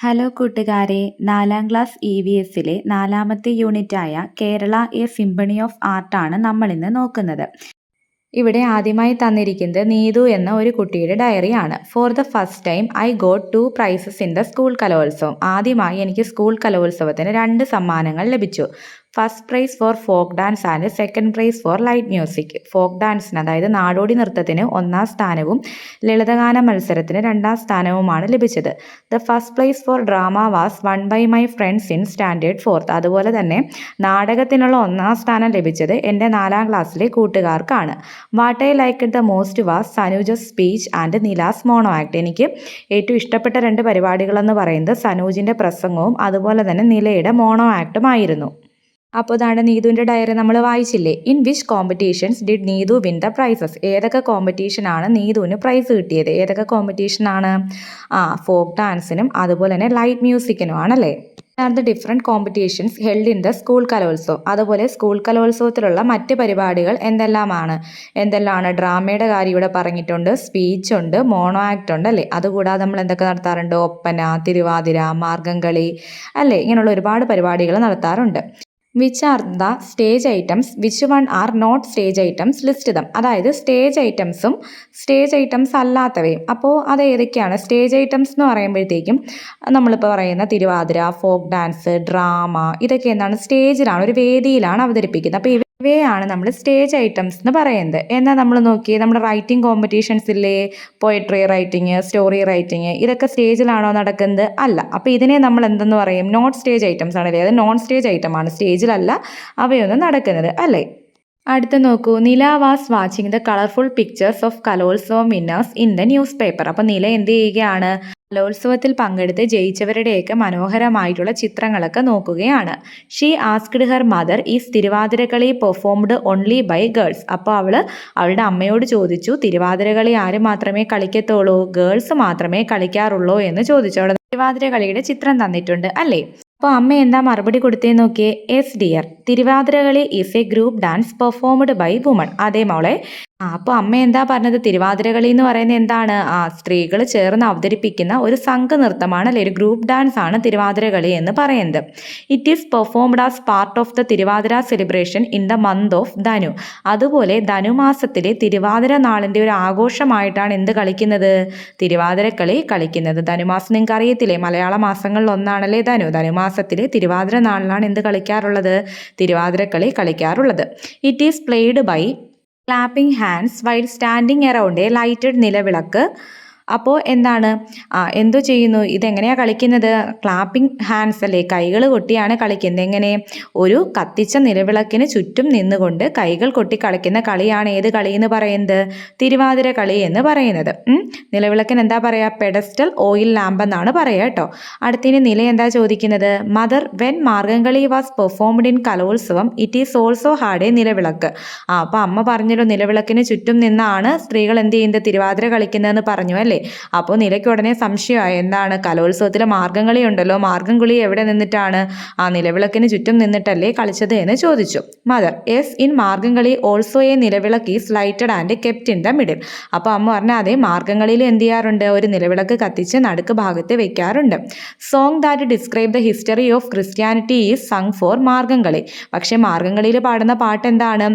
Hello കൂട്ടുകാരെ, 4ാം class EVSലെ 4ാമത്തെ യൂണിറ്റായ കേരള എ സിംഫണി ഓഫ് ആർട്ടാണ് നമ്മളിന്ന് നോക്കുന്നത്. ഇവിടെ ആദ്യമായി തന്നിരിക്കുന്നത് നീതു എന്ന ഒരു കുട്ടിയുടെ ഡയറിയാണ്. For the first time I got 2 prizes in the school Kalolsavam. ആദ്യമായി എനിക്ക് സ്കൂൾ കലോത്സവത്തിന് 2 സമ്മാനങ്ങൾ ലഭിച്ചു. First prize for folk dance and second prize for light music. Folk ഡാൻസിന് അതായത് നാടോടി നൃത്തത്തിന് 1ാം സ്ഥാനവും ലളിതഗാന മത്സരത്തിന് 2ാം സ്ഥാനവുമാണ് ലഭിച്ചത്. The first place for drama was won by my friends in standard 4th. അതുപോലെ തന്നെ നാടകത്തിനുള്ള 1ാം സ്ഥാനം ലഭിച്ചത് എൻ്റെ 4ാം ക്ലാസ്സിലെ കൂട്ടുകാർക്കാണ്. What I like the most was Sanuja's speech and Nila's mono act. എനിക്ക് ഏറ്റവും ഇഷ്ടപ്പെട്ട 2 പരിപാടികളെന്ന് പറയുന്നത് സനൂജിൻ്റെ പ്രസംഗവും അതുപോലെ തന്നെ നിലയുടെ മോണോ ആക്ടുമായിരുന്നു. അപ്പോൾ ഇതാണ് നീതുവിൻ്റെ ഡയറി നമ്മൾ വായിച്ചില്ലേ. In which competitions did Neethu win the prizes. ഏതൊക്കെ കോമ്പറ്റീഷനാണ് നീതുവിന് പ്രൈസ് കിട്ടിയത്? ഏതൊക്കെ കോമ്പറ്റീഷനാണ്? ഫോക്ക് ഡാൻസിനും അതുപോലെ തന്നെ ലൈറ്റ് മ്യൂസിക്കിനും ആണല്ലേ. Are the different competitions held in the school കലോത്സവം. അതുപോലെ സ്കൂൾ കലോത്സവത്തിലുള്ള മറ്റ് പരിപാടികൾ എന്തെല്ലാമാണ്? ഡ്രാമയുടെ കാര്യം ഇവിടെ പറഞ്ഞിട്ടുണ്ട്, സ്പീച്ച് ഉണ്ട്, മോണോ ആക്ട് ഉണ്ട് അല്ലേ. അതുകൂടാതെ നമ്മൾ എന്തൊക്കെ നടത്താറുണ്ട്? ഒപ്പന, തിരുവാതിര, മാർഗംകളി അല്ലേ, ഇങ്ങനെയുള്ള ഒരുപാട് പരിപാടികൾ നടത്താറുണ്ട്. Which are the stage items which one are not stage items list them. അതായത് സ്റ്റേജ് ഐറ്റംസും സ്റ്റേജ് ഐറ്റംസ് അല്ലാത്തവയും. അപ്പോൾ അത് ഏതൊക്കെയാണ്? സ്റ്റേജ് ഐറ്റംസ് എന്ന് പറയുമ്പോഴത്തേക്കും നമ്മളിപ്പോൾ പറയുന്ന തിരുവാതിര, ഫോക്ക് ഡാൻസ്, ഡ്രാമ, ഇതൊക്കെ എന്താണ്? സ്റ്റേജിലാണ്, ഒരു വേദിയിലാണ് അവതരിപ്പിക്കുന്നത്. അപ്പോൾ ഇവയാണ് നമ്മൾ സ്റ്റേജ് ഐറ്റംസ് എന്ന് പറയുന്നത്. എന്നാൽ നമ്മൾ നോക്കിയേ, നമ്മുടെ റൈറ്റിംഗ് കോമ്പറ്റീഷൻസ് ഇല്ലേ, പോയട്രി റൈറ്റിംഗ്, സ്റ്റോറി റൈറ്റിംഗ്, ഇതൊക്കെ സ്റ്റേജിലാണോ നടക്കുന്നത്? അല്ല. അപ്പോൾ ഇതിനെ നമ്മൾ എന്തെന്ന് പറയും? നോട്ട് സ്റ്റേജ് ഐറ്റംസ് ആണല്ലേ. അത് നോൺ സ്റ്റേജ് ഐറ്റമാണ്, സ്റ്റേജിലല്ല അവയൊന്നും നടക്കുന്നത് അല്ലേ. അടുത്ത നോക്കൂ, Nila was watching the colourful pictures of Kalolsavam winners in the newspaper. അപ്പോൾ നില എന്ത് ചെയ്യുകയാണ്? കലോത്സവത്തിൽ പങ്കെടുത്ത് ജയിച്ചവരുടെയൊക്കെ മനോഹരമായിട്ടുള്ള ചിത്രങ്ങളൊക്കെ നോക്കുകയാണ്. She asked her mother is Thiruvathirakali performed only by girls. അപ്പോൾ അവളുടെ അമ്മയോട് ചോദിച്ചു, തിരുവാതിരകളി ആര് മാത്രമേ കളിക്കത്തുള്ളൂ? ഗേൾസ് മാത്രമേ കളിക്കാറുള്ളൂ എന്ന് ചോദിച്ചു. അവിടെ തിരുവാതിരകളിയുടെ ചിത്രം തന്നിട്ടുണ്ട് അല്ലേ. അപ്പോൾ അമ്മ എന്താ മറുപടി കൊടുത്തേ നോക്കിയേ. Yes dear, Thiruvathirakali is a group dance performed by women. അതേ മോളെ. അപ്പോൾ അമ്മ എന്താ പറഞ്ഞത്? തിരുവാതിരകളി എന്ന് പറയുന്നത് എന്താണ്? സ്ത്രീകൾ ചേർന്ന് അവതരിപ്പിക്കുന്ന ഒരു സംഘ നൃത്തമാണ് അല്ലേ, ഒരു ഗ്രൂപ്പ് ഡാൻസ് ആണ് തിരുവാതിരകളി എന്ന് പറയുന്നത്. It is performed as part of the Thiruvathira celebration in the month of Dhanu. അതുപോലെ ധനുമാസത്തിലെ തിരുവാതിര നാളിൻ്റെ ഒരു ആഘോഷമായിട്ടാണ് എന്ത് കളിക്കുന്നത്? തിരുവാതിരക്കളി കളിക്കുന്നത്. ധനുമാസം നിങ്ങൾക്ക് അറിയത്തില്ലേ, മലയാള മാസങ്ങളിൽ ഒന്നാണല്ലേ ധനു. ധനുമാസത്തിലെ തിരുവാതിര നാളിലാണ് എന്ത് കളിക്കാറുള്ളത്? തിരുവാതിരക്കളി കളിക്കാറുള്ളത്. It is played by clapping hands while standing around a lighted nilavilakku. അപ്പോൾ എന്താണ്? എന്തോ ചെയ്യുന്നു? ഇതെങ്ങനെയാണ് കളിക്കുന്നത്? ക്ലാപ്പിംഗ് ഹാൻഡ്സ് അല്ലേ, കൈകൾ കൊട്ടിയാണ് കളിക്കുന്നത്. എങ്ങനെ? ഒരു കത്തിച്ച നിലവിളക്കിന് ചുറ്റും നിന്നുകൊണ്ട് കൈകൾ കൊട്ടി കളിക്കുന്ന കളിയാണ് ഏത് കളി എന്ന് പറയുന്നത്? തിരുവാതിര കളി എന്ന് പറയുന്നത്. നിലവിളക്കിന് എന്താ പറയുക? പെഡസ്റ്റൽ ഓയിൽ ലാമ്പ് എന്നാണ് പറയുക കേട്ടോ. അടുത്തതിന് നില എന്താ ചോദിക്കുന്നത്? Mother, when Margamkali was performed in Kalolsavam it is also had a nilavilakku. അപ്പോൾ അമ്മ പറഞ്ഞല്ലോ, നിലവിളക്കിന് ചുറ്റും നിന്നാണ് സ്ത്രീകൾ എന്ത് ചെയ്യുന്നത്? തിരുവാതിര കളിക്കുന്നതെന്ന് പറഞ്ഞു അല്ലേ. അപ്പോൾ നിലയ്ക്ക് ഉടനെ സംശയമായി. എന്താണ്? കലോത്സവത്തിൽ മാർഗംകളി ഉണ്ടല്ലോ, മാർഗംകളി എവിടെ നിന്നിട്ടാണ്? നിലവിളക്കിന് ചുറ്റും നിന്നിട്ടല്ലേ കളിച്ചത് എന്ന് ചോദിച്ചു. Mother, yes, in Margamkali also a nilavilakku is lighted and kept in the middle. അപ്പോൾ അമ്മ പറഞ്ഞാൽ അതെ, മാർഗംകളിയിൽ എന്ത് ചെയ്യാറുണ്ട്? ഒരു നിലവിളക്ക് കത്തിച്ച് നടുക്ക് ഭാഗത്ത് വെക്കാറുണ്ട്. Song that describe the history of Christianity is sung for Margamkali. പക്ഷേ മാർഗംകളിയിൽ പാടുന്ന പാട്ട് എന്താണ്?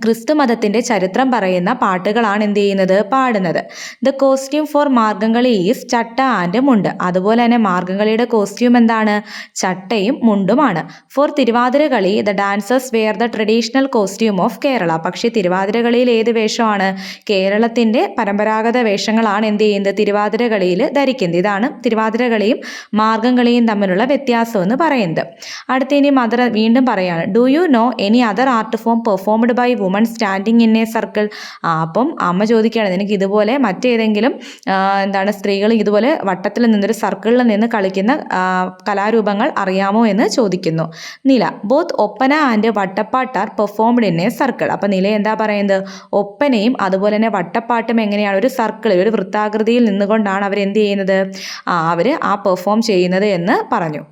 ക്രിസ്തു മതത്തിൻ്റെ ചരിത്രം പറയുന്ന പാട്ടുകളാണ് എന്ത് ചെയ്യുന്നത്? പാടുന്നത്. The costume for Margamkali is chatta and mundu. അതുപോലെ തന്നെ മാർഗംകളിയുടെ കോസ്റ്റ്യൂം എന്താണ്? ചട്ടയും മുണ്ടുമാണ്. For Thiruvathirakali the dancers wear the traditional costume of Kerala. പക്ഷേ തിരുവാതിരകളിയിൽ ഏത് വേഷമാണ്? കേരളത്തിൻ്റെ പരമ്പരാഗത വേഷങ്ങളാണ് എന്ത് ചെയ്യുന്നത്? തിരുവാതിരകളിയിൽ ധരിക്കുന്നത്. ഇതാണ് തിരുവാതിരകളിയും മാർഗംകളിയും തമ്മിലുള്ള വ്യത്യാസം എന്ന് പറയുന്നത്. അടുത്ത ഇനി മദർ വീണ്ടും പറയാണ്, do you know any other art form performed by women standing in a circle. അപ്പം അമ്മ ചോദിക്കുകയാണ്, നിനക്ക് ഇതുപോലെ മറ്റേതെങ്കിലും സ്ത്രീകൾ ഇതുപോലെ വട്ടത്തിൽ നിന്നൊരു സർക്കിളിൽ നിന്ന് കളിക്കുന്ന കലാരൂപങ്ങൾ അറിയാമോ എന്ന് ചോദിക്കുന്നു. നില, both Oppana and Vattappattu are performed in a circle. അപ്പം നില എന്താ പറയുന്നത്? ഒപ്പനയും അതുപോലെ തന്നെ വട്ടപ്പാട്ടും എങ്ങനെയാണ്? ഒരു സർക്കിളിൽ, ഒരു വൃത്താകൃതിയിൽ നിന്നുകൊണ്ടാണ് അവർ എന്ത് ചെയ്യുന്നത്? അവർ പെർഫോം ചെയ്യുന്നത് എന്ന് പറഞ്ഞു.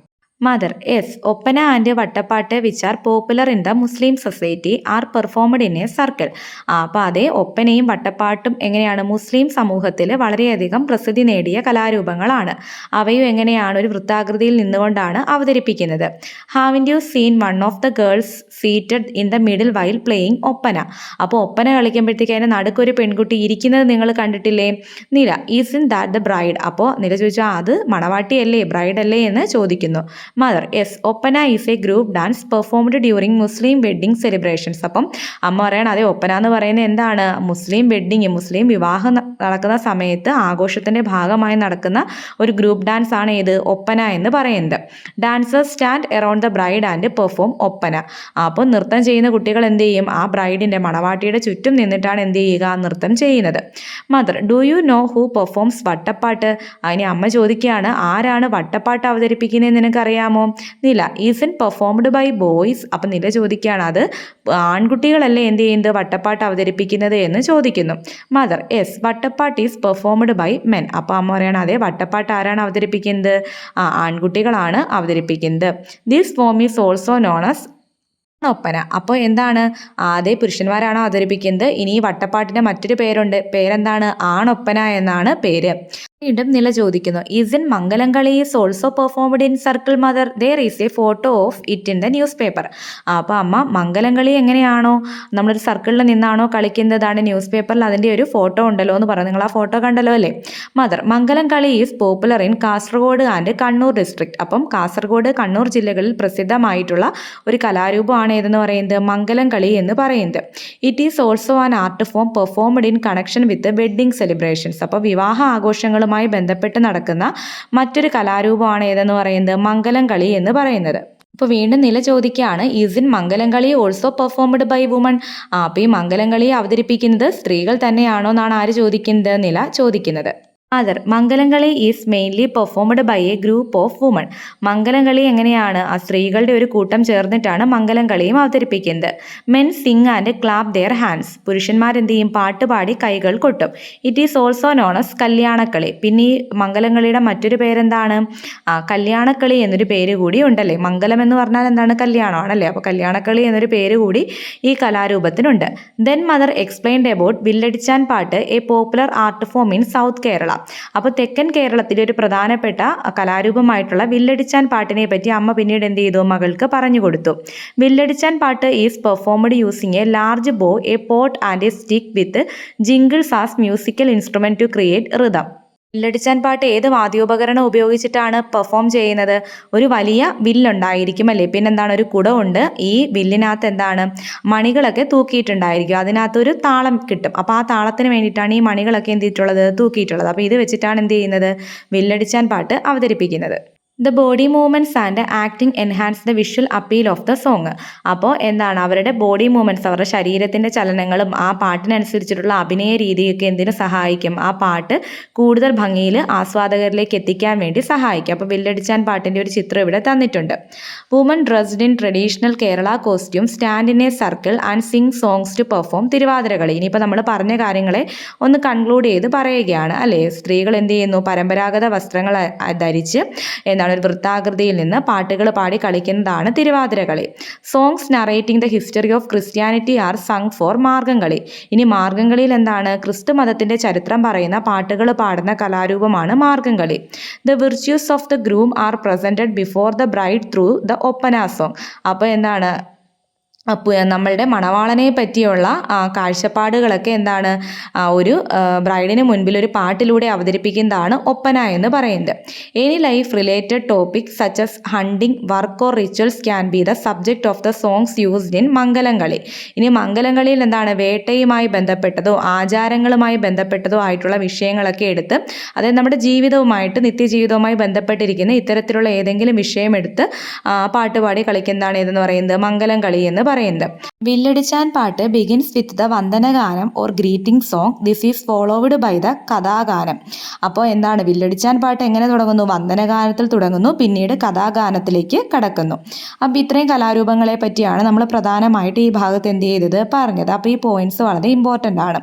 Mother: yes, Oppana and Vattappattu which are popular in the Muslim society are performed in a circle. അപ്പോൾ അതേ, ഒപ്പനയും വട്ടപ്പാട്ടും എങ്ങനെയാണ് മുസ്ലിം സമൂഹത്തിൽ വളരെയധികം പ്രസിദ്ധി നേടിയ കലാരൂപങ്ങളാണ്. അവയും എങ്ങനെയാണ് ഒരു വൃത്താകൃതിയിൽ നിന്നുകൊണ്ടാണ് അവതരിപ്പിക്കുന്നത്. ഹാവിൻഡ് you seen one of the girls seated in the middle while playing Oppana. അപ്പോൾ ഒപ്പന കളിക്കുമ്പോഴത്തേക്ക് അതിൻ്റെ നടുക്കൊരു പെൺകുട്ടി ഇരിക്കുന്നത് നിങ്ങൾ കണ്ടിട്ടില്ലേ? നില: is in that the bride. അപ്പോൾ നില ചോദിച്ചാൽ അത് മണവാട്ടിയല്ലേ, ബ്രൈഡ് അല്ലേ എന്ന് ചോദിക്കുന്നു. Mother: yes, Oppana is a group dance performed during Muslim wedding celebrations. അപ്പം അമ്മ പറയണം, അതെ, ഒപ്പന എന്ന് പറയുന്നത് എന്താണ്? മുസ്ലിം വെഡ്ഡിങ്, മുസ്ലിം വിവാഹം നടക്കുന്ന സമയത്ത് ആഘോഷത്തിൻ്റെ ഭാഗമായി നടക്കുന്ന ഒരു ഗ്രൂപ്പ് ഡാൻസ് ആണ് ഏത്? ഒപ്പന എന്ന് പറയുന്നത്. Dancers stand around the bride and perform Oppana. അപ്പോൾ നൃത്തം ചെയ്യുന്ന കുട്ടികൾ എന്ത് ചെയ്യും? ആ ബ്രൈഡിൻ്റെ, മണവാട്ടിയുടെ ചുറ്റും നിന്നിട്ടാണ് എന്ത് ചെയ്യുക? നൃത്തം ചെയ്യുന്നത്. Mother: do you know who performs Vattappattu. അതിന് അമ്മ ചോദിക്കുകയാണ്, ആരാണ് വട്ടപ്പാട്ട് അവതരിപ്പിക്കുന്നത് നിനക്കറിയാമോ? Nila: is in performed by boys. അപ്പം നില ചോദിക്കുകയാണ്, അത് ആൺകുട്ടികളല്ലേ എന്ത് ചെയ്യുന്നത്? വട്ടപ്പാട്ട് അവതരിപ്പിക്കുന്നത് എന്ന് ചോദിക്കുന്നു. Mother: yes, Vattappattu is performed by men. അപ്പോൾ അമ്മ പറയണം, അതെ, വട്ടപ്പാട്ട് ആരാണ് അവതരിപ്പിക്കുന്നത്? ആൺകുട്ടികളാണ് അവതരിപ്പിക്കുന്നത്. This form is also known as Oppana. അപ്പോൾ എന്താണ്? അതേ, പുരുഷന്മാരാണോ അവതരിപ്പിക്കുന്നത്. ഇനി ഈ വട്ടപ്പാട്ടിൻ്റെ മറ്റൊരു പേരുണ്ട്. പേരെന്താണ്? ആണൊപ്പന എന്നാണ് പേര്. വീണ്ടും നില ചോദിക്കുന്നു, is in Mangalamkali is also performed in circle mother. There is a photo of it in the newspaper. അപ്പോൾ അമ്മ, മംഗലംകളി എങ്ങനെയാണോ നമ്മളൊരു സർക്കിളിൽ നിന്നാണോ കളിക്കുന്നതാണ് ന്യൂസ് പേപ്പറിൽ അതിൻ്റെ ഒരു ഫോട്ടോ ഉണ്ടല്ലോ എന്ന് പറഞ്ഞു. നിങ്ങൾ ആ ഫോട്ടോ കണ്ടല്ലോ അല്ലേ? Mother: Mangalamkali is popular in Kasaragod and Kannur district. അപ്പം കാസർഗോഡ്, കണ്ണൂർ ജില്ലകളിൽ പ്രസിദ്ധമായിട്ടുള്ള ഒരു കലാരൂപമാണ് ഏതെന്ന് പറയുന്നത്? മംഗലംകളി എന്ന് പറയുന്നത്. It is also an art form performed in connection with wedding celebrations. അപ്പോൾ വിവാഹ ആഘോഷങ്ങളും ബന്ധപ്പെട്ട് നടക്കുന്ന മറ്റൊരു കലാരൂപമാണ് ഏതെന്ന് പറയുന്നത്? മംഗലംകളി എന്ന് പറയുന്നത്. അപ്പോൾ വീണ്ടും നില ചോദിക്കുകയാണ്, is in Mangalamkali also performed by women. അപ്പോൾ ഈ മംഗലംകളി അവതരിപ്പിക്കുന്നത് സ്ത്രീകൾ തന്നെയാണോ എന്നാണ് ആര് ചോദിക്കുന്നത്? നില ചോദിക്കുന്നത്. Other: Mangalamkali is mainly performed by a group of woman. Mangalamkali എങ്ങനെയാണ്? ആ സ്ത്രീകളുടെ ഒരു കൂട്ടം ചേർന്നിട്ടാണ് മംഗലംകളിയും അവതരിപ്പിക്കുന്നത്. Men sing and clap their hands. പുരുഷന്മാരെന്ത് ചെയ്യും? പാട്ടുപാടി കൈകൾ കൊട്ടും. It is also known as Kalyanakkali. പിന്നെ ഈ മംഗലംകളിയുടെ മറ്റൊരു പേരെന്താണ്? കല്യാണക്കളി എന്നൊരു പേര് കൂടി ഉണ്ടല്ലേ. മംഗലം എന്ന് പറഞ്ഞാൽ എന്താണ്? കല്യാണമാണല്ലേ. അപ്പോൾ കല്യാണക്കളി എന്നൊരു പേര് കൂടി ഈ കലാരൂപത്തിനുണ്ട്. Then mother explained about Villadichan Pattu, a popular art form in south Kerala. അപ്പോൾ തെക്കൻ കേരളത്തിലെ ഒരു പ്രധാനപ്പെട്ട കലാരൂപമായിട്ടുള്ള വില്ലടിച്ചാൻ പാട്ടിനെ പറ്റി അമ്മ പിന്നീട് എന്ത് ചെയ്തു? മകൾക്ക് പറഞ്ഞു കൊടുത്തു. Villadichan Pattu is performed using a large bow, a pot and a stick with jingles as musical instrument to create rhythm. Villadichan Pattu ഏത് വാദ്യോപകരണം ഉപയോഗിച്ചിട്ടാണ് പെർഫോം ചെയ്യുന്നത്? ഒരു വലിയ വില്ലുണ്ടായിരിക്കും അല്ലേ, പിന്നെന്താണ്? ഒരു കുടമുണ്ട്. ഈ വില്ലിനകത്ത് എന്താണ്? മണികളൊക്കെ തൂക്കിയിട്ടുണ്ടായിരിക്കും. അതിനകത്തൊരു താളം കിട്ടും. അപ്പോൾ ആ താളത്തിന് വേണ്ടിയിട്ടാണ് ഈ മണികളൊക്കെ എന്ത് ചെയ്തിട്ടുള്ളത്? തൂക്കിയിട്ടുള്ളത്. അപ്പോൾ ഇത് വെച്ചിട്ടാണ് എന്ത് ചെയ്യുന്നത്? വില്ലടിച്ചാൻ പാട്ട് അവതരിപ്പിക്കുന്നത്. The body movements and acting enhance the visual appeal of the song. അപ്പോൾ എന്താണ്? അവരുടെ ബോഡി മൂവ്മെൻറ്റ്സ്, അവരുടെ ശരീരത്തിൻ്റെ ചലനങ്ങളും ആ പാട്ടിനനുസരിച്ചിട്ടുള്ള അഭിനയ രീതിയൊക്കെ എന്തിനു സഹായിക്കും? ആ പാട്ട് കൂടുതൽ ഭംഗിയിൽ ആസ്വാദകരിലേക്ക് എത്തിക്കാൻ വേണ്ടി സഹായിക്കും. അപ്പോൾ വില്ലടിച്ചാൻ പാട്ടിൻ്റെ ഒരു ചിത്രം ഇവിടെ തന്നിട്ടുണ്ട്. Woman dressed in traditional Kerala costume stand in a circle and sing songs to perform. Thiruvathirakali. ഇനിയിപ്പോൾ നമ്മൾ പറഞ്ഞ കാര്യങ്ങളെ ഒന്ന് കൺക്ലൂഡ് ചെയ്ത് പറയുകയാണ് അല്ലേ. സ്ത്രീകൾ എന്ത് ചെയ്യുന്നു? പരമ്പരാഗത വസ്ത്രങ്ങൾ ധരിച്ച് എന്താണ് ഒരു വൃത്താകൃതിയിൽ നിന്ന് പാട്ടുകൾ പാടി കളിക്കുന്നതാണ് Thiruvathirakali. Songs narrating the history of Christianity are sung for Margamkali. ഇനി മാർഗംകളിയിൽ എന്താണ്? ക്രിസ്തു മതത്തിന്റെ ചരിത്രം പറയുന്ന പാട്ടുകൾ പാടുന്ന കലാരൂപമാണ് Margamkali. The virtues of the groom are presented before the bride through the Oppana song. അപ്പോൾ എന്താണ്? നമ്മളുടെ മണവാളനെ പറ്റിയുള്ള കാഴ്ചപ്പാടുകളൊക്കെ എന്താണ്? ഒരു ബ്രൈഡിന് മുൻപിൽ ഒരു പാട്ടിലൂടെ അവതരിപ്പിക്കുന്നതാണ് ഒപ്പന എന്ന് പറയുന്നത്. Any life related topic such as hunting, work or rituals can be the subject of the songs used in Mangalamkali. ഇനി മംഗലംകളിയിൽ എന്താണ്? വേട്ടയുമായി ബന്ധപ്പെട്ടതോ ആചാരങ്ങളുമായി ബന്ധപ്പെട്ടതോ ആയിട്ടുള്ള വിഷയങ്ങളൊക്കെ എടുത്ത്, അതായത് നമ്മുടെ ജീവിതവുമായിട്ട്, നിത്യജീവിതവുമായി ബന്ധപ്പെട്ടിരിക്കുന്ന ഇത്തരത്തിലുള്ള ഏതെങ്കിലും വിഷയം എടുത്ത് പാട്ടുപാടി കളിക്കുന്നതാണ് ഇതെന്ന് പറയുന്നത്? മംഗലംകളി എന്ന് പറയുന്നത്. Villadichan Pattu begins with the vandanaganam or greeting song. This is followed by the kathaganam. അപ്പോൾ എന്താണ് വില്ലടിച്ചാൻ പാട്ട് എങ്ങനെ തുടങ്ങുന്നു? വന്ദനഗാനത്തിൽ തുടങ്ങുന്നു, പിന്നീട് കഥാഗാനത്തിലേക്ക് കടക്കുന്നു. അപ്പോൾ ഇത്രയും കലാരൂപങ്ങളെ പറ്റിയാണ് നമ്മൾ പ്രധാനമായിട്ട് ഈ ഭാഗത്ത് എന്ത് ചെയ്തത് പറഞ്ഞത്. അപ്പോൾ ഈ പോയിന്റ്സ് വളരെ ഇമ്പോർട്ടൻ്റ് ആണ്.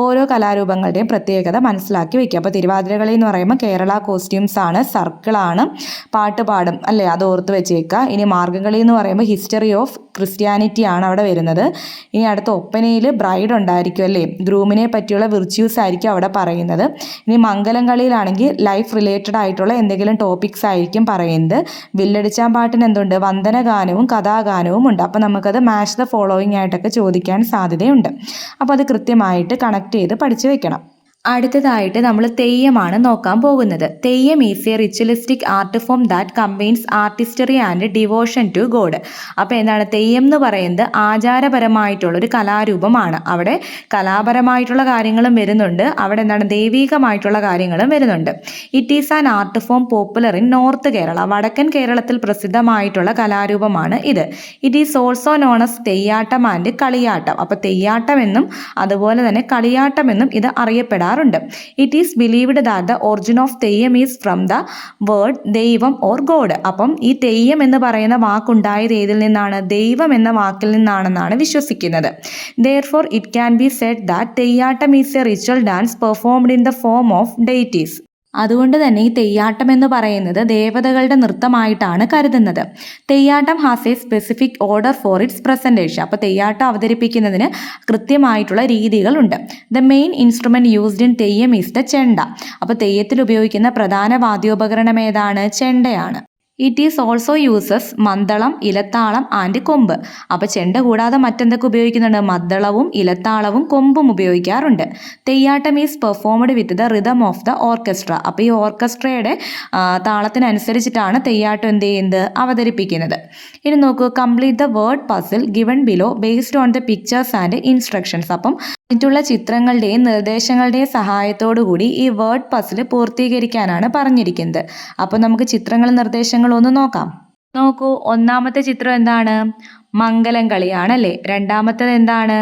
ഓരോ കലാരൂപങ്ങളുടെയും പ്രത്യേകത മനസ്സിലാക്കി വെക്കുക. അപ്പോൾ തിരുവാതിരകളി എന്ന് പറയുമ്പോൾ കേരള കോസ്റ്റ്യൂംസ് ആണ്, സർക്കിളാണ്, പാട്ട് പാടും അല്ലേ, അത് ഓർത്ത് വെച്ചേക്കുക. ഇനി മാർഗ്ഗംകളി എന്ന് പറയുമ്പോൾ ഹിസ്റ്ററി ഓഫ് ക്രിസ്ത്യാനിറ്റി ആണ് അവിടെ വരുന്നത്. ഇനി അടുത്ത ഒപ്പനയിൽ ബ്രൈഡ് ഉണ്ടായിരിക്കും അല്ലേ, ഗ്രൂമിനെ പറ്റിയുള്ള വിർച്യൂസ് ആയിരിക്കും അവിടെ പറയുന്നത്. ഇനി മംഗലം കളിയിലാണെങ്കിൽ ലൈഫ് റിലേറ്റഡ് ആയിട്ടുള്ള എന്തെങ്കിലും ടോപ്പിക്സ് ആയിരിക്കും പറയുന്നത്. വില്ലടിച്ചാൻ പാട്ടിന് എന്തുണ്ട്? വന്ദനഗാനവും കഥാഗാനവും ഉണ്ട്. അപ്പോൾ നമുക്കത് മാച്ച് ദ ഫോളോയിങ് ആയിട്ടൊക്കെ ചോദിക്കാൻ സാധ്യതയുണ്ട്. അപ്പോൾ അത് കൃത്യമായിട്ട് കണക്ട് ചെയ്ത് പഠിച്ചു വെക്കണം. അടുത്തതായിട്ട് നമ്മൾ തെയ്യമാണ് നോക്കാൻ പോകുന്നത്. Theyyam is a ritualistic art form that combines artistry and devotion to God. അപ്പോൾ എന്താണ് തെയ്യം എന്ന് പറയുന്നത്? ആചാരപരമായിട്ടുള്ള ഒരു കലാരൂപമാണ്. അവിടെ കലാപരമായിട്ടുള്ള കാര്യങ്ങളും വരുന്നുണ്ട്, അവിടെ എന്താണ് ദൈവികമായിട്ടുള്ള കാര്യങ്ങളും വരുന്നുണ്ട്. It is an art form popular in north Kerala. വടക്കൻ കേരളത്തിൽ പ്രസിദ്ധമായിട്ടുള്ള കലാരൂപമാണ് ഇത്. It is also known as Theyyattam and Kaliyattam. അപ്പോൾ തെയ്യാട്ടം എന്നും അതുപോലെ തന്നെ കളിയാട്ടം എന്നും ഇത് അറിയപ്പെടാറുണ്ട്. It is believed that the origin of Theyyam is from the word daivam or god. അപ്പം ഈ തെയ്യം എന്ന് പറയുന്ന വാക്കുണ്ടായത് ഏതിൽ നിന്നാണ്? ദൈവം എന്ന വാക്കിൽ നിന്നാണെന്നാണ് വിശ്വസിക്കുന്നത്. Therefore it can be said that Theyyattam is a ritual dance performed in the form of deities. അതുകൊണ്ട് തന്നെ ഈ തെയ്യാട്ടം എന്ന് പറയുന്നത് ദേവതകളുടെ നൃത്തമായിട്ടാണ് കരുതുന്നത്. Theyyattam has a specific order for its presentation. അപ്പോൾ തെയ്യാട്ടം അവതരിപ്പിക്കുന്നതിന് കൃത്യമായിട്ടുള്ള രീതികളുണ്ട്. The main instrument used in Theyyam is the chenda. അപ്പോൾ തെയ്യത്തിൽ ഉപയോഗിക്കുന്ന പ്രധാന വാദ്യോപകരണം ഏതാണ്? ചെണ്ടയാണ്. It is also uses maddalam, elathalam and kombu. അപ്പോൾ ചെണ്ട കൂടാതെ മറ്റെന്തൊക്കെ ഉപയോഗിക്കുന്നുണ്ട്? മദ്ദളവും ഇലത്താളവും കൊമ്പും ഉപയോഗിക്കാറുണ്ട്. Theyyattam is performed with the rhythm of the orchestra. അപ്പോൾ ഈ ഓർക്കസ്ട്രയുടെ താളത്തിനനുസരിച്ചിട്ടാണ് തെയ്യാട്ടം എന്ത് ചെയ്യുന്നത്? അവതരിപ്പിക്കുന്നത്. ഇനി നോക്കൂ, complete the word puzzle given below based on the pictures and instructions. അപ്പം മറ്റുള്ള ചിത്രങ്ങളുടെയും നിർദ്ദേശങ്ങളുടെയും സഹായത്തോടു കൂടി ഈ വേർഡ് പസിൽ പൂർത്തീകരിക്കാനാണ് പറഞ്ഞിരിക്കുന്നത്. അപ്പോൾ നമുക്ക് ചിത്രങ്ങളും നിർദ്ദേശങ്ങളും ഒന്ന് നോക്കാം. നോക്കൂ, ഒന്നാമത്തെ ചിത്രം എന്താണ്? മംഗലം കളിയാണല്ലേ. രണ്ടാമത്തേത് എന്താണ്?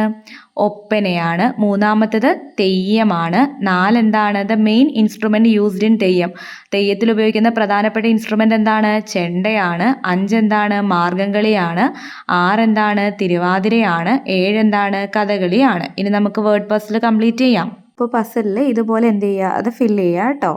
ഒപ്പനയാണ്. മൂന്നാമത്തേത് തെയ്യമാണ്. നാലെന്താണ്? The main instrument used in Theyyam. തെയ്യത്തിൽ ഉപയോഗിക്കുന്ന പ്രധാനപ്പെട്ട ഇൻസ്ട്രുമെൻ്റ് എന്താണ്? ചെണ്ടയാണ്. അഞ്ചെന്താണ്? മാർഗ്ഗംകളിയാണ്. ആറെന്താണ്? തിരുവാതിരയാണ്. ഏഴെന്താണ്? കഥകളിയാണ്. ഇനി നമുക്ക് വേർഡ് പസിൽ കംപ്ലീറ്റ് ചെയ്യാം. ഇപ്പോൾ പസിലിൽ ഇതുപോലെ എന്ത് ചെയ്യുക? അത് ഫില്ല് ചെയ്യുക കേട്ടോ.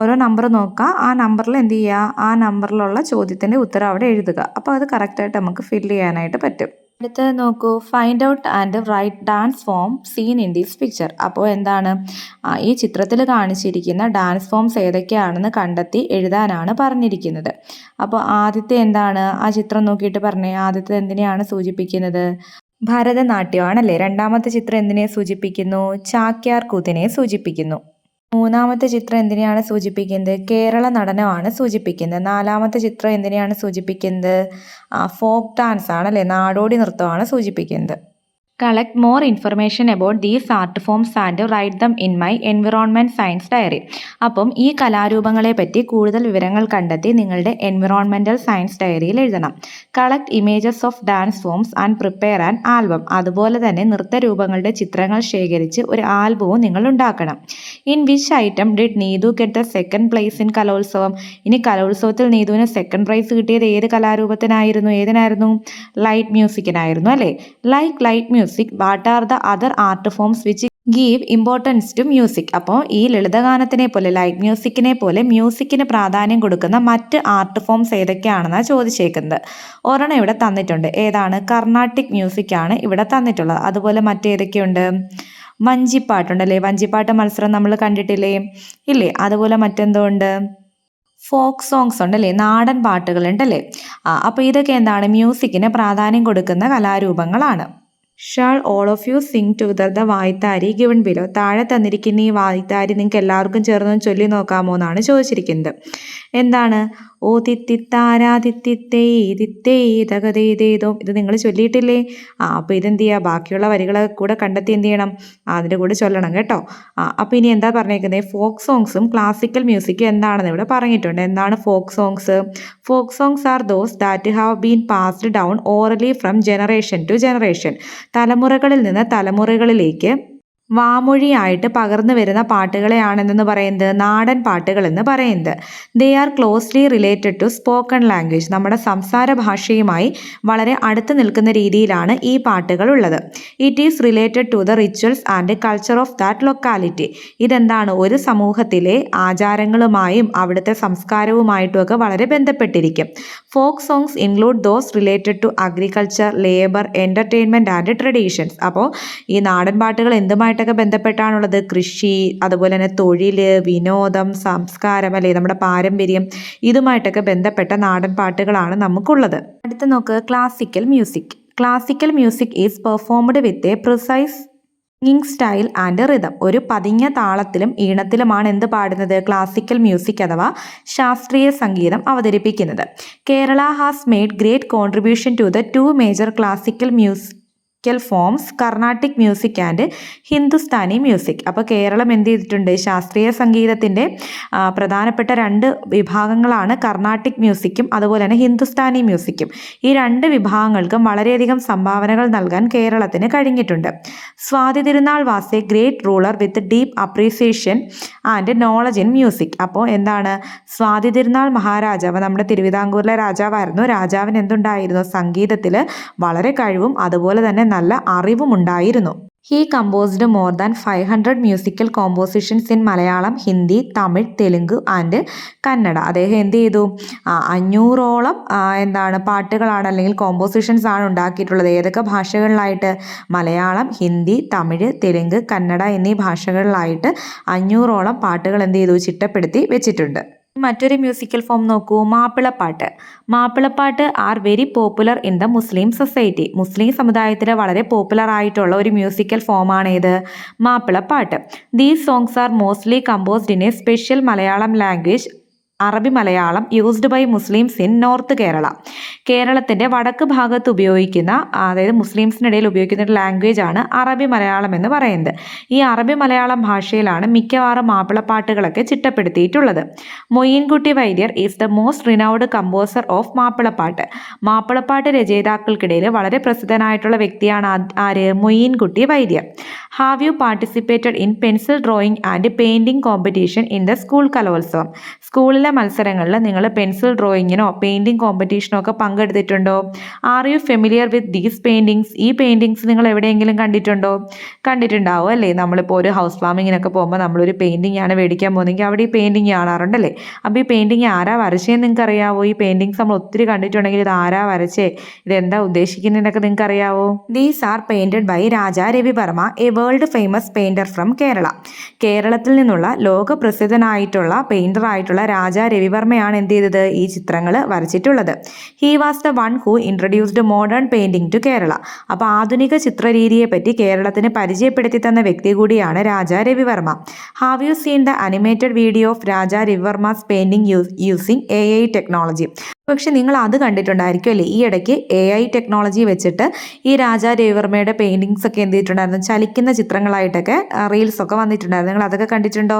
ഓരോ നമ്പർ നോക്കുക, ആ നമ്പറിൽ എന്ത് ചെയ്യുക? ആ നമ്പറിലുള്ള ചോദ്യത്തിൻ്റെ ഉത്തരം അവിടെ എഴുതുക. അപ്പോൾ അത് കറക്റ്റായിട്ട് നമുക്ക് ഫില്ല് ചെയ്യാനായിട്ട് പറ്റും. അടുത്തത് നോക്കൂ, find out and write dance form seen in this picture. അപ്പോൾ എന്താണ്? ഈ ചിത്രത്തിൽ കാണിച്ചിരിക്കുന്ന ഡാൻസ് ഫോംസ് ഏതൊക്കെയാണെന്ന് കണ്ടെത്തി എഴുതാനാണ് പറഞ്ഞിരിക്കുന്നത്. അപ്പോൾ ആദ്യത്തെ എന്താണ്? ആ ചിത്രം നോക്കിയിട്ട് പറഞ്ഞേ, ആദ്യത്തെ എന്തിനെയാണ് സൂചിപ്പിക്കുന്നത്? ഭരതനാട്യമാണല്ലേ. രണ്ടാമത്തെ ചിത്രം എന്തിനെ സൂചിപ്പിക്കുന്നു? ചാക്യാർ കൂത്തിനെ സൂചിപ്പിക്കുന്നു. മൂന്നാമത്തെ ചിത്രം എന്തിനെയാണ് സൂചിപ്പിക്കുന്നത്? കേരള നടനമാണ് സൂചിപ്പിക്കുന്നത്. നാലാമത്തെ ചിത്രം എന്തിനെയാണ് സൂചിപ്പിക്കുന്നത്? ഫോക്ക് ഡാൻസ് ആണല്ലേ, നാടോടി നൃത്തമാണ് സൂചിപ്പിക്കുന്നത്. Collect more information about these art forms and write them in my environment science diary. അപ്പം ഈ കലാരൂപങ്ങളെ പറ്റി കൂടുതൽ വിവരങ്ങൾ കണ്ടെത്തി നിങ്ങളുടെ എൻവിറോൺമെൻറ്റൽ സയൻസ് ഡയറിയിൽ എഴുതണം. Collect images of dance forms and prepare an album. അതുപോലെ തന്നെ നൃത്തരൂപങ്ങളുടെ ചിത്രങ്ങൾ ശേഖരിച്ച് ഒരു ആൽബവും നിങ്ങൾ ഉണ്ടാക്കണം. In which item did Neethu get the second place in കലോത്സവം. ഇനി കലോത്സവത്തിൽ നീതുവിന് സെക്കൻഡ് പ്രൈസ് കിട്ടിയത് ഏത് കലാരൂപത്തിനായിരുന്നു? ഏതിനായിരുന്നു? ലൈറ്റ് മ്യൂസിക്കിനായിരുന്നു അല്ലേ. Light music, what are the other art forms which give importance to music. അപ്പോൾ ഈ ലളിതഗാനത്തിനെ പോലെ, ലൈറ്റ് മ്യൂസിക്കിനെ പോലെ മ്യൂസിക്കിന് പ്രാധാന്യം കൊടുക്കുന്ന മറ്റ് ആർട്ട് ഫോംസ് ഏതൊക്കെയാണെന്നാണ് ചോദിച്ചേക്കുന്നത്. ഒരെണ്ണം ഇവിടെ തന്നിട്ടുണ്ട്. ഏതാണ്? കർണാട്ടിക് മ്യൂസിക് ആണ് ഇവിടെ തന്നിട്ടുള്ളത്. അതുപോലെ മറ്റേതൊക്കെയുണ്ട്? വഞ്ചിപ്പാട്ടുണ്ടല്ലേ. വഞ്ചിപ്പാട്ട് മത്സരം നമ്മൾ കണ്ടിട്ടില്ലേ? ഇല്ലേ. അതുപോലെ മറ്റെന്തോ ഉണ്ട്? ഫോക്ക് സോങ്സ് ഉണ്ടല്ലേ, നാടൻ പാട്ടുകളുണ്ടല്ലേ. അപ്പോൾ ഇതൊക്കെ എന്താണ്? മ്യൂസിക്കിന് പ്രാധാന്യം കൊടുക്കുന്ന കലാരൂപങ്ങളാണ്. Shall all of you sing together the vaythari given below. താഴെ തന്നിരിക്കുന്ന ഈ വായ്ത്താരി നിങ്ങൾക്ക് എല്ലാവർക്കും ചേർന്ന് ചൊല്ലി നോക്കാമോ എന്നാണ് ചോദിച്ചിരിക്കുന്നത്. എന്താണ്? ഓ തിത്തിത്താരാ തിത്തിത്തേ തിത്തേ തകതേതേതോ. ഇത് നിങ്ങൾ ചൊല്ലിയിട്ടില്ലേ? അപ്പോൾ ഇതെന്ത് ചെയ്യുക, ബാക്കിയുള്ള വരികളെ കൂടെ കണ്ടെത്തി എന്ത് ചെയ്യണം, അതിൻ്റെ കൂടെ ചൊല്ലണം കേട്ടോ. അപ്പോൾ ഇനി എന്താ പറഞ്ഞേക്കുന്നത്, ഫോക്ക് സോങ്സും ക്ലാസിക്കൽ മ്യൂസിക്കും എന്താണെന്ന് ഇവിടെ പറഞ്ഞിട്ടുണ്ട്. എന്താണ് folk songs? Folk songs are those that have been passed down orally from generation to generation. തലമുറകളിൽ നിന്ന് തലമുറകളിലേക്ക് വാമൊഴിയായിട്ട് പകർന്നു വരുന്ന പാട്ടുകളെയാണെന്ന് പറയുന്നത് നാടൻ പാട്ടുകൾ എന്ന് പറയുന്നത്. They are closely related to spoken language. നമ്മുടെ സംസാര ഭാഷയുമായി വളരെ അടുത്ത് നിൽക്കുന്ന രീതിയിലാണ് ഈ പാട്ടുകൾ ഉള്ളത്. It is related to the rituals and culture of that locality. ഇതെന്താണ്, ഒരു സമൂഹത്തിലെ ആചാരങ്ങളുമായും അവിടുത്തെ സംസ്കാരവുമായിട്ടുമൊക്കെ വളരെ ബന്ധപ്പെട്ടിരിക്കും. Folk songs include those related to agriculture, labour, entertainment and traditions. അപ്പോൾ ഈ നാടൻ പാട്ടുകൾ എന്തുമായിട്ടൊക്കെ ബന്ധപ്പെട്ടാണുള്ളത്? കൃഷി, അതുപോലെ തന്നെ തൊഴിൽ, വിനോദം, സംസ്കാരം, അല്ലേ നമ്മുടെ പാരമ്പര്യം, ഇതുമായിട്ടൊക്കെ ബന്ധപ്പെട്ട നാടൻ പാട്ടുകളാണ് നമുക്കുള്ളത്. അടുത്ത നോക്ക്, classical music. Classical music is performed with a precise singing style and rhythm. ഒരു പതിഞ്ഞ താളത്തിലും ഈണത്തിലുമാണ് എന്ത് പാടുന്നത്? ക്ലാസിക്കൽ മ്യൂസിക് അഥവാ ശാസ്ത്രീയ സംഗീതം അവതരിപ്പിക്കുന്നത്. Kerala has made great contribution to the two major classical musical forms, Carnatic music and Hindustani music. അപ്പോൾ കേരളം എന്ത് ചെയ്തിട്ടുണ്ട്? ശാസ്ത്രീയ സംഗീതത്തിൻ്റെ പ്രധാനപ്പെട്ട രണ്ട് വിഭാഗങ്ങളാണ് കർണാട്ടിക് മ്യൂസിക്കും അതുപോലെ തന്നെ ഹിന്ദുസ്ഥാനി മ്യൂസിക്കും. ഈ രണ്ട് വിഭാഗങ്ങൾക്കും വളരെയധികം സംഭാവനകൾ നൽകാൻ കേരളത്തിന് കഴിഞ്ഞിട്ടുണ്ട്. Swathi Thirunal was A great ruler with deep appreciation and knowledge in music. അപ്പോൾ എന്താണ്, സ്വാതി തിരുനാൾ മഹാരാജാവ് നമ്മുടെ തിരുവിതാംകൂറിലെ രാജാവായിരുന്നു. രാജാവിന് എന്തുണ്ടായിരുന്നു? സംഗീതത്തിൽ വളരെ കഴിവും അതുപോലെ തന്നെ നല്ല അറിവുമുണ്ടായിരുന്നു. He composed more than 500 musical compositions in Malayalam, Hindi, Tamil, Telugu and Kannada. അദ്ദേഹം എന്ത് ചെയ്തു? 500ഓളം എന്താണ് പാട്ടുകളാണ് അല്ലെങ്കിൽ കോമ്പോസിഷൻസ് ആണ് ഉണ്ടാക്കിയിട്ടുള്ളത്. ഏതൊക്കെ ഭാഷകളിലായിട്ട്? മലയാളം, ഹിന്ദി, തമിഴ്, തെലുങ്ക്, കന്നഡ എന്നീ ഭാഷകളിലായിട്ട് 500ഓളം പാട്ടുകൾ എന്ത് ചെയ്തു? ചിട്ടപ്പെടുത്തി വെച്ചിട്ടുണ്ട്. മറ്റൊരു മ്യൂസിക്കൽ ഫോം നോക്കൂ, Mappilappattu. Mappilappattu are very popular in the Muslim society. മുസ്ലിം സമുദായത്തിൽ വളരെ പോപ്പുലർ ആയിട്ടുള്ള ഒരു മ്യൂസിക്കൽ ഫോമാണ് ഏത്? Mappilappattu. These songs are mostly composed in a special Malayalam language, Arabi Malayalam, used by Muslims in north Kerala. കേരളത്തിൻ്റെ വടക്ക് ഭാഗത്ത് ഉപയോഗിക്കുന്ന, അതായത് മുസ്ലിംസിനിടയിൽ ഉപയോഗിക്കുന്ന ഒരു ലാംഗ്വേജ് ആണ് അറബി മലയാളം എന്ന് പറയുന്നത്. ഈ അറബി മലയാളം ഭാഷയിലാണ് മിക്കവാറും മാപ്പിളപ്പാട്ടുകളൊക്കെ ചിട്ടപ്പെടുത്തിയിട്ടുള്ളത്. Moyinkutty Vaidyar is the most renowned composer of Mappilappattu. Mappilappattu രചയിതാക്കൾക്കിടയിൽ വളരെ പ്രസിദ്ധനായിട്ടുള്ള വ്യക്തിയാണ് ആര്? Moyinkutty Vaidyar. Have you participated in pencil drawing and painting competition in the school Kalolsavam? സ്കൂളിലെ മത്സരങ്ങളിൽ നിങ്ങൾ പെൻസിൽ ഡ്രോയിങ്ങിനോ പെയിൻറ്റിംഗ് കോമ്പറ്റീഷനോ ഒക്കെ പങ്കെടുത്തിട്ടുണ്ടോ? Are you familiar with these paintings? ഈ പെയിൻറ്റിങ്സ് നിങ്ങൾ എവിടെയെങ്കിലും കണ്ടിട്ടുണ്ടോ? കണ്ടിട്ടുണ്ടാവും അല്ലേ? നമ്മളിപ്പോൾ ഒരു ഹൗസ് വാമിങ്ങിനൊക്കെ പോകുമ്പോൾ നമ്മളൊരു പെയിൻറ്റിംഗ് ആണ് മേടിക്കാൻ പോകുന്നെങ്കിൽ അവിടെ ഈ പെയിൻറ്റിങ് കാണാറുണ്ടല്ലേ? അപ്പോൾ ഈ പെയിൻറ്റിങ് ആരാ വരച്ചതെന്ന് നിങ്ങൾക്ക് അറിയാവോ? ഈ പെയിൻറ്റിങ്സ് നമ്മൾ ഒത്തിരി കണ്ടിട്ടുണ്ടെങ്കിൽ ഇത് ആരാ വരച്ചേ, ഇതെന്താ ഉദ്ദേശിക്കുന്നതെന്നൊക്കെ നിങ്ങൾക്ക് അറിയാവോ? These are painted by Raja Ravi Varma, a world famous painter from Kerala. കേരളത്തിൽ നിന്നുള്ള ലോകപ്രസിദ്ധനായിട്ടുള്ള പെയിൻറ്റർ ആയിട്ടുള്ള രാജാ രവിവർമ്മയാണ് എന്ത് ചെയ്തത്? ഈ ചിത്രങ്ങൾ വരച്ചിട്ടുള്ളത്. He was the one who introduced modern painting to Kerala. അപ്പോൾ ആധുനിക ചിത്രരീതിയെ പറ്റി കേരളത്തിന് പരിചയപ്പെടുത്തി തന്ന വ്യക്തി കൂടിയാണ് Raja Ravi Varma. Have you seen the animated video of Raja Ravi Varma's painting using AI technology? പക്ഷെ നിങ്ങൾ അത് കണ്ടിട്ടുണ്ടായിരിക്കും അല്ലേ? ഈ ഇടയ്ക്ക് AI ടെക്നോളജി വെച്ചിട്ട് ഈ രാജാ രവിവർമ്മയുടെ പെയിൻറ്റിങ്സ് ഒക്കെ എന്ത് ചെയ്തിട്ടുണ്ടായിരുന്നു? ചലിക്കുന്ന ചിത്രങ്ങളായിട്ടൊക്കെ റീൽസൊക്കെ വന്നിട്ടുണ്ടായിരുന്നു. നിങ്ങൾ അതൊക്കെ കണ്ടിട്ടുണ്ടോ?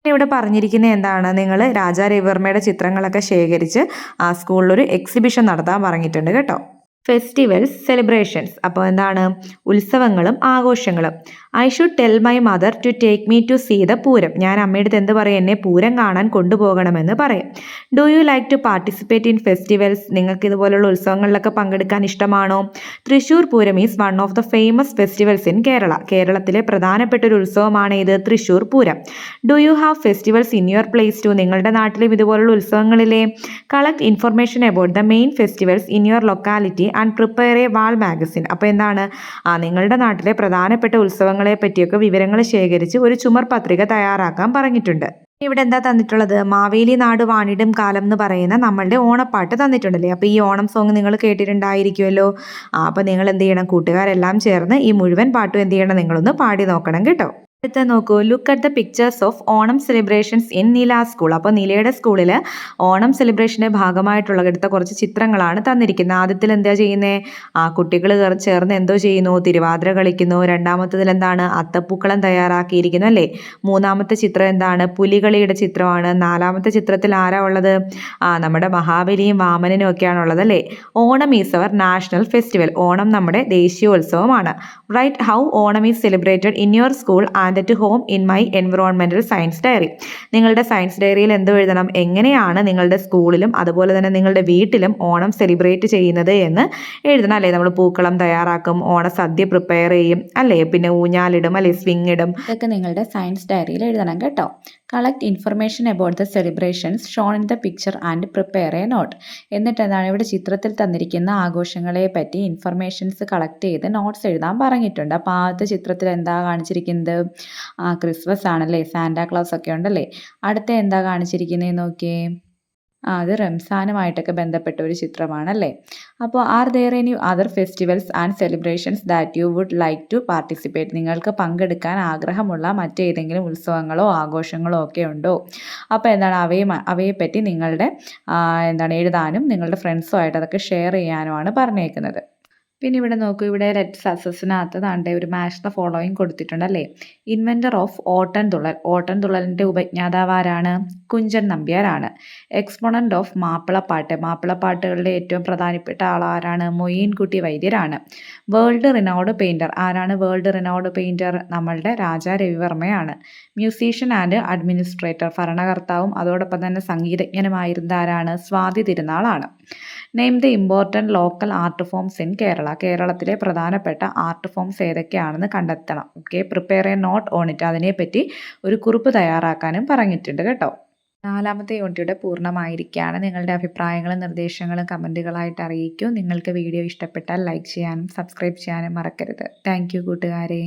ഇവിടെ പറഞ്ഞിരിക്കുന്നത് എന്താണ്? നിങ്ങൾ രാജാ രവിവർമ്മയുടെ ചിത്രങ്ങളൊക്കെ ശേഖരിച്ച് സ്കൂളിലൊരു എക്സിബിഷൻ നടത്താൻ പറഞ്ഞിട്ടുണ്ട് കേട്ടോ. Festivals, celebrations. അപ്പോൾ എന്താണ്? ഉത്സവങ്ങളും ആഘോഷങ്ങളും. I should tell my mother to take me to see the Pooram. ഞാൻ അമ്മയുടെ എന്ത് പറയും? എന്നെ പൂരം കാണാൻ കൊണ്ടുപോകണമെന്ന് പറയും. Do you like to participate in festivals? നിങ്ങൾക്ക് ഇതുപോലുള്ള ഉത്സവങ്ങളിലൊക്കെ പങ്കെടുക്കാൻ ഇഷ്ടമാണോ? Thrissur Pooram is one of the famous festivals in Kerala. കേരളത്തിലെ പ്രധാനപ്പെട്ട ഒരു ഉത്സവമാണ് ഇത്, Thrissur Pooram. Do you have festivals in your place too? നിങ്ങളുടെ നാട്ടിലും ഇതുപോലുള്ള ഉത്സവങ്ങളിലെ? Collect information about the main festivals in your locality and prepare a wall magazine. അപ്പോൾ എന്താണ്? നിങ്ങളുടെ നാട്ടിലെ പ്രധാനപ്പെട്ട ഉത്സവങ്ങളെ പറ്റിയൊക്കെ വിവരങ്ങൾ ശേഖരിച്ച് ഒരു ചുമർ പത്രിക തയ്യാറാക്കാൻ പറഞ്ഞിട്ടുണ്ട്. ഇവിടെ എന്താ തന്നിട്ടുള്ളത്? മാവേലി നാട് വാണിടും കാലം എന്ന് പറയുന്ന നമ്മളുടെ ഓണപ്പാട്ട് തന്നിട്ടുണ്ടല്ലേ. അപ്പോൾ ഈ ഓണം സോങ് നിങ്ങൾ കേട്ടിട്ടുണ്ടായിരിക്കുമല്ലോ. അപ്പോൾ നിങ്ങൾ എന്ത് ചെയ്യണം? കൂട്ടുകാരെല്ലാം ചേർന്ന് ഈ മുഴുവൻ പാട്ടും എന്ത് ചെയ്യണം? നിങ്ങളൊന്ന് പാടി നോക്കണം കേട്ടോ. അടുത്ത നോക്കൂ, look at the pictures of Onam celebrations in നില സ്കൂൾ. അപ്പോൾ നിലയുടെ സ്കൂളിൽ ഓണം സെലിബ്രേഷൻ്റെ ഭാഗമായിട്ടുള്ള എടുത്ത കുറച്ച് ചിത്രങ്ങളാണ് തന്നിരിക്കുന്നത്. ആദ്യത്തിൽ എന്താ ചെയ്യുന്നത്? കുട്ടികൾ ചേർന്ന് എന്തോ ചെയ്യുന്നു? തിരുവാതിര കളിക്കുന്നു. രണ്ടാമത്തതിൽ എന്താണ്? അത്തപ്പൂക്കളം തയ്യാറാക്കിയിരിക്കുന്നു അല്ലേ? മൂന്നാമത്തെ ചിത്രം എന്താണ്? പുലികളിയുടെ ചിത്രമാണ്. നാലാമത്തെ ചിത്രത്തിൽ ആരാ ഉള്ളത്? നമ്മുടെ മഹാബലിയും വാമനനും ഒക്കെയാണ് ഉള്ളത് അല്ലേ? Onam is our national festival. Onam നമ്മുടെ ദേശീയോത്സവമാണ്. Right how Onam is celebrated in your school and at home in my environmental science diary. നിങ്ങളുടെ സയൻസ് ഡയറിയിൽ എന്തോ എഴുതണം? എങ്ങനെയാണ് നിങ്ങളുടെ സ്കൂളിലും അതുപോലെ തന്നെ നിങ്ങളുടെ വീട്ടിലും ഓണം സെലിബ്രേറ്റ് ചെയ്യുന്നത് എന്ന് എഴുതണം അല്ലേ? നമ്മൾ പൂക്കളം തയ്യാറാക്കും, ഓണസദ്യ പ്രിപ്പയർ ചെയ്യും അല്ലേ? പിന്നെ ഊഞ്ഞാലിടും അല്ലേ? സ്വിങ് ഇടും. ഇതൊക്കെ നിങ്ങളുടെ സയൻസ് ഡയറിയിൽ എഴുതണം കേട്ടോ. Collect information about the celebrations shown in the picture and prepare a note. എന്നിട്ട് എന്താണ് ഇവിടെ ചിത്രത്തിൽ തന്നിരിക്കുന്ന ആഘോഷങ്ങളെ പറ്റി ഇൻഫർമേഷൻസ് കളക്ട് ചെയ്ത് നോട്ട്സ് എഴുതാൻ പറഞ്ഞിട്ടുണ്ട്. അപ്പോൾ ആദ്യത്തെ ചിത്രത്തിൽ എന്താ കാണിച്ചിരിക്കുന്നത്? ക്രിസ്മസ് ആണല്ലേ, സാന്റാക്ലോസ് ഒക്കെ ഉണ്ടല്ലേ. അടുത്ത എന്താ കാണിച്ചിരിക്കുന്നത് നോക്കിയേ? അത് റംസാനുമായിട്ടൊക്കെ ബന്ധപ്പെട്ട ഒരു ചിത്രമാണല്ലേ. അപ്പോൾ are there any other festivals and celebrations that you would like to participate. നിങ്ങൾക്ക് പങ്കെടുക്കാൻ ആഗ്രഹമുള്ള മറ്റേതെങ്കിലും ഉത്സവങ്ങളോ ആഘോഷങ്ങളോ ഒക്കെ ഉണ്ടോ? അപ്പോൾ എന്താണ് അവയെപ്പറ്റി നിങ്ങളുടെ എഴുതാനും നിങ്ങളുടെ ഫ്രണ്ട്സുമായിട്ട് അതൊക്കെ ഷെയർ ചെയ്യാനുമാണ് പറഞ്ഞേക്കുന്നത്. പിന്നെ ഇവിടെ നോക്കൂ, ഇവിടെ ലെറ്റ് സക്സസിനകത്ത് താണ്ടെ ഒരു മാച്ച് ദ ഫോളോയിങ് കൊടുത്തിട്ടുണ്ട് അല്ലേ. ഇൻവെൻറ്റർ ഓഫ് ഓട്ടൻതുള്ളൽ. ഓട്ടൻതുള്ളലിൻ്റെ ഉപജ്ഞാതാവ് ആരാണ്? കുഞ്ചൻ നമ്പ്യാരാണ്. എക്സ്പോണൻ്റ് ഓഫ് മാപ്പിളപ്പാട്ട്. മാപ്പിളപ്പാട്ടുകളുടെ ഏറ്റവും പ്രധാനപ്പെട്ട ആളാരാണ്? മൊയ്യൻകുട്ടി വൈദ്യരാണ്. World renowned painter. ആരാണ് വേൾഡ് റിനൗഡ് പെയിൻറ്റർ? നമ്മളുടെ രാജാ രവിവർമ്മയാണ്. Musician and administrator. ഭരണകർത്താവും അതോടൊപ്പം തന്നെ സംഗീതജ്ഞനുമായിരുന്ന ആരാണ്? സ്വാതി തിരുനാളാണ്. Name the important local art forms in Kerala. കേരളത്തിലെ പ്രധാനപ്പെട്ട ആർട്ട് ഫോംസ് ഏതൊക്കെയാണെന്ന് കണ്ടെത്തണം. Okay, prepare a note on it. അതിനെപ്പറ്റി ഒരു കുറിപ്പ് തയ്യാറാക്കാനും പറഞ്ഞിട്ടുണ്ട് കേട്ടോ. 4ാമത്തെ യൂണിറ്റ് പൂർണ്ണമായിരിക്കുകയാണ്. നിങ്ങളുടെ അഭിപ്രായങ്ങളും നിർദ്ദേശങ്ങളും കമൻറ്റുകളായിട്ട് അറിയിക്കൂ. നിങ്ങൾക്ക് വീഡിയോ ഇഷ്ടപ്പെട്ടാൽ ലൈക്ക് ചെയ്യാനും സബ്സ്ക്രൈബ് ചെയ്യാനും മറക്കരുത്. താങ്ക് യു കൂട്ടുകാരെ.